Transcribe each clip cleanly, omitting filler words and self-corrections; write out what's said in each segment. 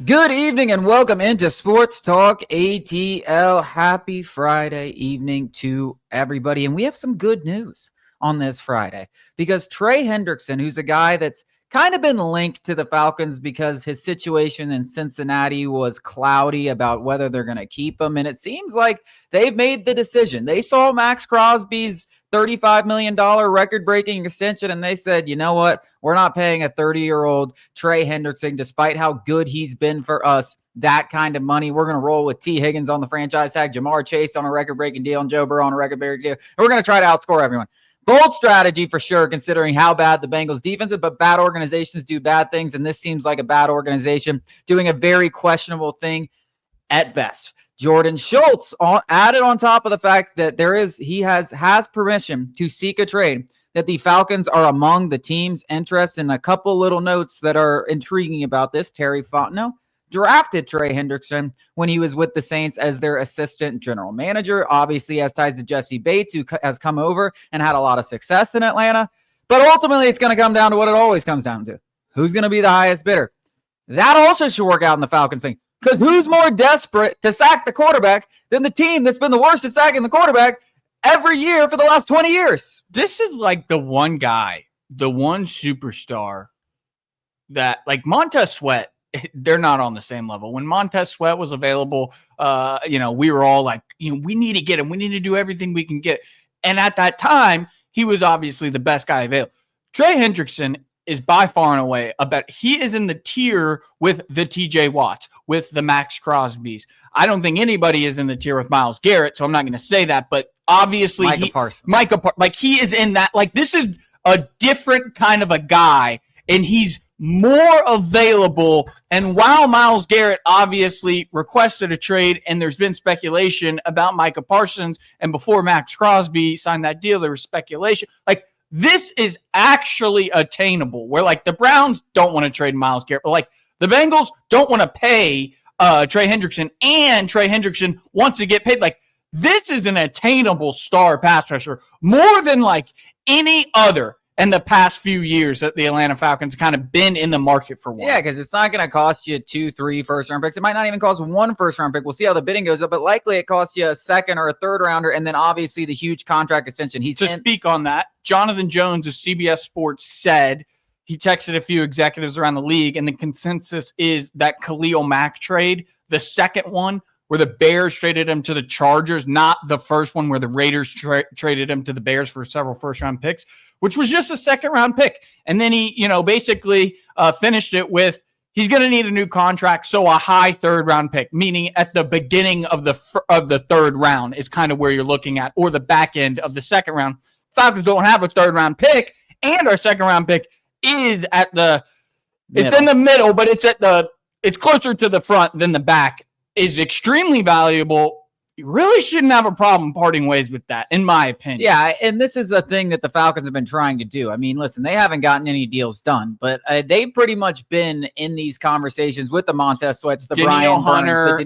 Good evening and welcome into Sports Talk ATL. Happy Friday evening to everybody. And we have some good news on this Friday because Trey Hendrickson, who's a guy that's kind of been linked to the Falcons because his situation in Cincinnati was cloudy about whether they're going to keep him. And it seems like they've made the decision. They saw Max Crosby's $35 million record-breaking extension, and they said, you know what? We're not paying a 30-year-old Trey Hendrickson, despite how good he's been for us, that kind of money. We're going to roll with T. Higgins on the franchise tag, Jamar Chase on a record-breaking deal, and Joe Burrow on a record-breaking deal. And we're going to try to outscore everyone. Bold strategy for sure, considering how bad the Bengals defense is, but bad organizations do bad things, and this seems like a bad organization doing a very questionable thing at best. Jordan Schultz added on top of the fact that he has permission to seek a trade, that the Falcons are among the team's interests, and a couple little notes that are intriguing about this. Terry Fontenot drafted Trey Hendrickson when he was with the Saints as their assistant general manager. Obviously has ties to Jesse Bates, who has come over and had a lot of success in Atlanta. But ultimately, it's going to come down to what it always comes down to. Who's going to be the highest bidder? That also should work out in the Falcons thing. Because who's more desperate to sack the quarterback than the team that's been the worst at sacking the quarterback every year for the last 20 years? This is like the one guy, the one superstar that, like Montez Sweat, they're not on the same level. When Montez Sweat was available, we were all like, we need to get him. We need to do everything we can get. And at that time, he was obviously the best guy available. Trey Hendrickson is by far and away he is in the tier with the TJ Watts, with the Max Crosbys. I don't think anybody is in the tier with Myles Garrett, so I'm not going to say that, but obviously he is in that. Like, this is a different kind of a guy, and he's more available. And while Myles Garrett obviously requested a trade, and there's been speculation about Micah Parsons, and before Max Crosby signed that deal, there was speculation. Like, this is actually attainable, where like the Browns don't want to trade Myles Garrett, but like the Bengals don't want to pay Trey Hendrickson, and Trey Hendrickson wants to get paid. Like, this is an attainable star pass rusher, more than like any other in the past few years that the Atlanta Falcons kind of been in the market for one. Yeah, because it's not going to cost you 2-3 first-round picks. It might not even cost 1 first-round pick. We'll see how the bidding goes up, but likely it costs you a second or a third-rounder, and then obviously the huge contract extension. Speak on that, Jonathan Jones of CBS Sports said he texted a few executives around the league, and the consensus is that Khalil Mack trade, the second one, where the Bears traded him to the Chargers, not the first one where the Raiders traded him to the Bears for several first-round picks, which was just a second-round pick. And then he, basically finished it with he's going to need a new contract, so a high third-round pick, meaning at the beginning of the third round is kind of where you're looking at, or the back end of the second round. Falcons don't have a third-round pick, and our second-round pick is at the middle. It's in the middle, but it's closer to the front than the back. Is extremely valuable. You really shouldn't have a problem parting ways with that, in my opinion. Yeah, and this is a thing that the Falcons have been trying to do. I mean, listen, they haven't gotten any deals done, but they've pretty much been in these conversations with the Montez Sweats, the Brian Hunter,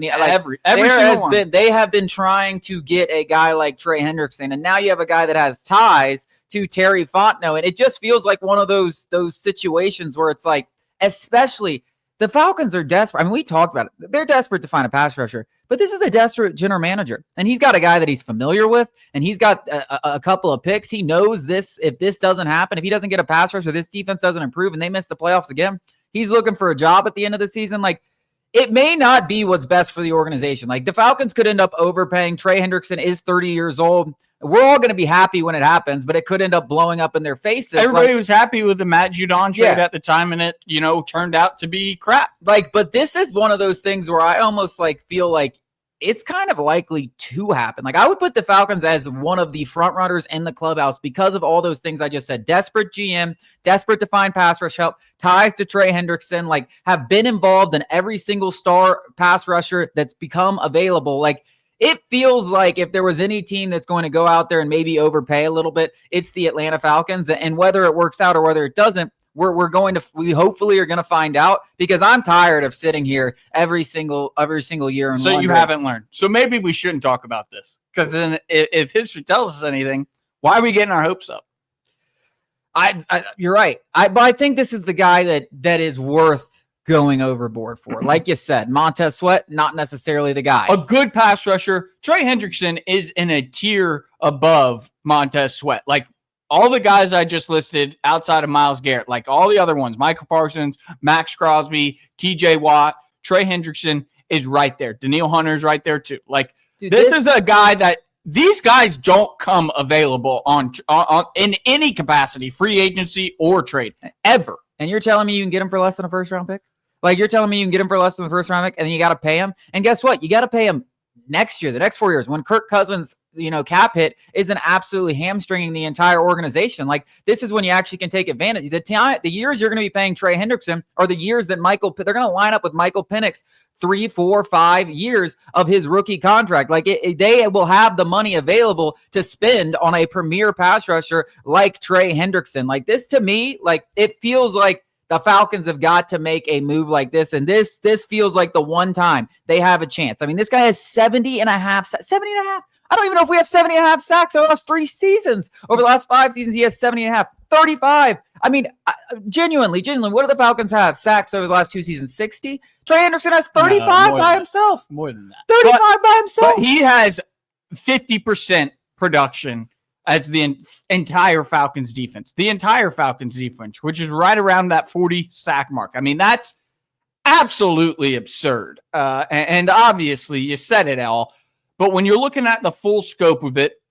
they have been trying to get a guy like Trey Hendrickson, and now you have a guy that has ties to Terry Fontenot, and it just feels like one of those situations where it's like, especially the Falcons are desperate. I mean, we talked about it. They're desperate to find a pass rusher, but this is a desperate general manager. And he's got a guy that he's familiar with, and he's got a couple of picks. He knows this. If this doesn't happen, if he doesn't get a pass rusher, this defense doesn't improve, and they miss the playoffs again, he's looking for a job at the end of the season. Like, it may not be what's best for the organization. Like, the Falcons could end up overpaying. Trey Hendrickson is 30 years old. We're all going to be happy when it happens, but it could end up blowing up in their faces. Everybody was happy with the Matt Judon trade at the time, and it, turned out to be crap. But this is one of those things where I almost feel like it's kind of likely to happen. Like, I would put the Falcons as one of the front runners in the clubhouse because of all those things I just said. Desperate GM, desperate to find pass rush help, ties to Trey Hendrickson, have been involved in every single star pass rusher that's become available. It feels like if there was any team that's going to go out there and maybe overpay a little bit, it's the Atlanta Falcons. And whether it works out or whether it doesn't, we hopefully are going to find out, because I'm tired of sitting here every single year. And so you haven't learned. So maybe we shouldn't talk about this, because then if history tells us anything, why are we getting our hopes up? You're right. But I think this is the guy that is worth going overboard for. Like you said, Montez Sweat, not necessarily the guy. A good pass rusher. Trey Hendrickson is in a tier above Montez Sweat. Like all the guys I just listed outside of Myles Garrett, like all the other ones, Michael Parsons, Max Crosby, TJ Watt, Trey Hendrickson is right there. Danielle Hunter's right there too. Like dude, this is a guy that these guys don't come available on in any capacity, free agency or trade, ever. And you're telling me you can get him for less than a first round pick? Like you're telling me you can get him for less than the first round pick, and then you got to pay him. And guess what? You got to pay him next year, the next 4 years, when Kirk Cousins, cap hit isn't absolutely hamstringing the entire organization. Like this is when you actually can take advantage. The years you're going to be paying Trey Hendrickson are the years that they're going to line up with Michael Penix 3, 4, 5 years of his rookie contract. Like they will have the money available to spend on a premier pass rusher like Trey Hendrickson. Like this to me, like it feels like the Falcons have got to make a move like this. And this feels like the one time they have a chance. I mean, this guy has 70 and a half. I don't even know if we have 70 and a half sacks over the last 3 seasons. Over the last 5 seasons, he has 70 and a half, 35. I mean, genuinely, what do the Falcons have? Sacks over the last 2 seasons, 60? Trey Hendrickson has 35 by himself. More than that. 35 by himself. But he has 50% production as the entire Falcons defense. The entire Falcons defense, which is right around that 40 sack mark. I mean, that's absolutely absurd. And obviously, you said it all. But when you're looking at the full scope of it,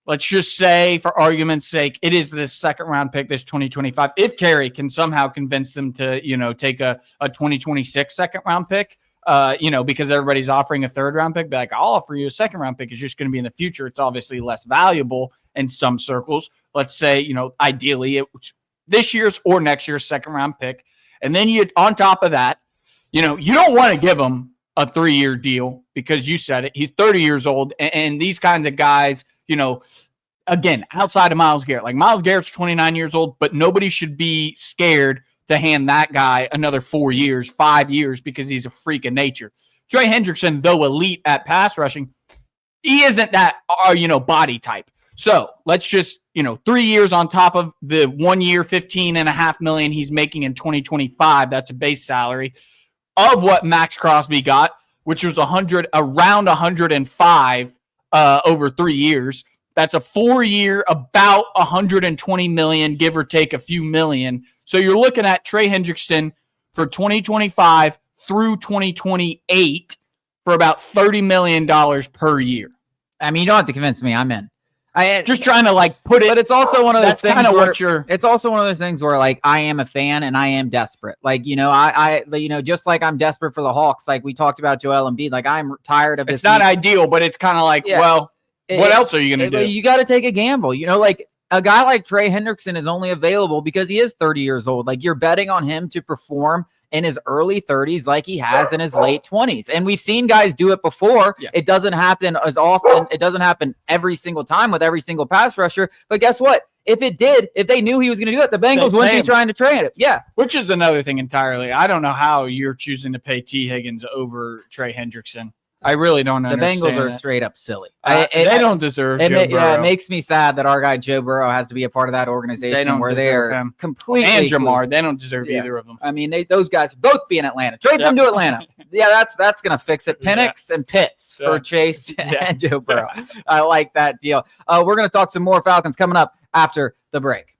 let's just say, for argument's sake, it is this second-round pick, this 2025. If Terry can somehow convince them to, take a 2026 second-round pick, because everybody's offering a third-round pick, be like, I'll offer you a second-round pick. It's just going to be in the future. It's obviously less valuable in some circles. Let's say, ideally, this year's or next year's second-round pick. And then on top of that, you don't want to give him a 3-year deal because you said it. He's 30 years old. And these kinds of guys, again, outside of Myles Garrett. Like Myles Garrett's 29 years old, but nobody should be scared to hand that guy another 4 years, 5 years, because he's a freak of nature. Trey Hendrickson, though elite at pass rushing, he isn't that, body type. So let's just, 3 years on top of the 1 year, $15.5 million he's making in 2025. That's a base salary of what Max Crosby got, which was around 105 over 3 years. That's a 4-year, about $120 million, give or take a few million. So you're looking at Trey Hendrickson for 2025 through 2028 for about $30 million per year. I mean, you don't have to convince me. I'm in. Just trying to put it. But it's also one of those things it's also one of those things where I am a fan and I am desperate. I just like I'm desperate for the Hawks. Like we talked about Joel Embiid. Like I'm tired of this. It's not ideal, but it's kind of like, what else are you going to do? You got to take a gamble. A guy like Trey Hendrickson is only available because he is 30 years old. Like you're betting on him to perform in his early 30s like he has in his late 20s. And we've seen guys do it before. Yeah. It doesn't happen as often. It doesn't happen every single time with every single pass rusher. But guess what? If it did, if they knew he was going to do it, the Bengals wouldn't be trying to trade it. Yeah. Which is another thing entirely. I don't know how you're choosing to pay T. Higgins over Trey Hendrickson. I really don't understand. The Bengals are straight up silly. They don't deserve Joe Burrow. It makes me sad that our guy Joe Burrow has to be a part of that organization where they're completely and Jamar. They don't deserve either of them. I mean, those guys both be in Atlanta. Trade them to Atlanta. Yeah, that's gonna fix it. Penix and Pitts for Chase and Joe Burrow. I like that deal. We're gonna talk some more Falcons coming up after the break.